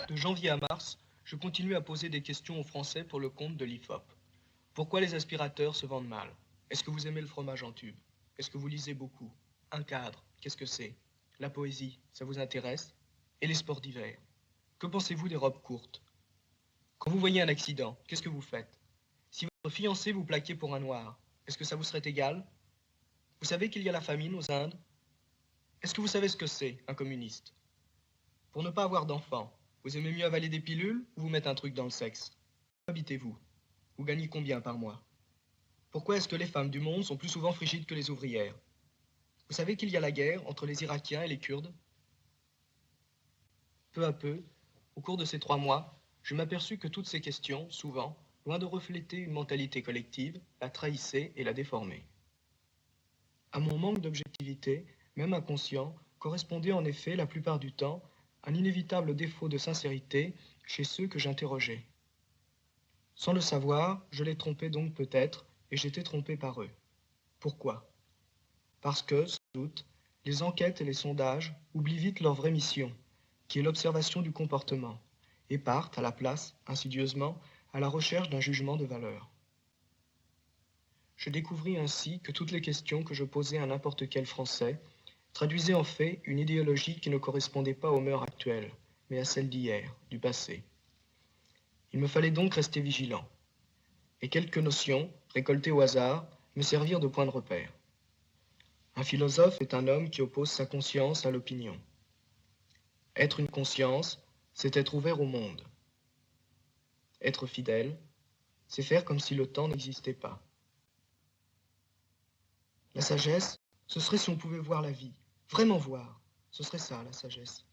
De janvier à mars, je continue à poser des questions aux Français pour le compte de l'IFOP. Pourquoi les aspirateurs se vendent mal? Est-ce que vous aimez le fromage en tube? Est-ce que vous lisez beaucoup? Un cadre, qu'est-ce que c'est? La poésie, ça vous intéresse? Et les sports d'hiver? Que pensez-vous des robes courtes? Quand vous voyez un accident, qu'est-ce que vous faites? Si votre fiancé vous plaquait pour un noir, est-ce que ça vous serait égal? Vous savez qu'il y a la famine aux Indes? Est-ce que vous savez ce que c'est, un communiste? Pour ne pas avoir d'enfants, vous aimez mieux avaler des pilules ou vous mettre un truc dans le sexe? Où habitez-vous? Vous gagnez combien par mois? Pourquoi est-ce que les femmes du monde sont plus souvent frigides que les ouvrières? Vous savez qu'il y a la guerre entre les Irakiens et les Kurdes? Peu à peu, au cours de ces 3 mois, je m'aperçus que toutes ces questions, souvent, loin de refléter une mentalité collective, la trahissaient et la déformaient. À mon manque d'objectivité, même inconscient, correspondait en effet, la plupart du temps, un inévitable défaut de sincérité chez ceux que j'interrogeais. Sans le savoir, je les trompais donc peut-être, et j'étais trompé par eux. Pourquoi? Parce que, sans doute, les enquêtes et les sondages oublient vite leur vraie mission, qui est l'observation du comportement, et partent, à la place, insidieusement, à la recherche d'un jugement de valeur. Je découvris ainsi que toutes les questions que je posais à n'importe quel Français traduisaient en fait une idéologie qui ne correspondait pas aux mœurs actuelles, mais à celles d'hier, du passé. Il me fallait donc rester vigilant, et quelques notions, récoltées au hasard, me servirent de point de repère. Un philosophe est un homme qui oppose sa conscience à l'opinion. Être une conscience, c'est être ouvert au monde. Être fidèle, c'est faire comme si le temps n'existait pas. La sagesse, ce serait si on pouvait voir la vie, vraiment voir. Ce serait ça, la sagesse.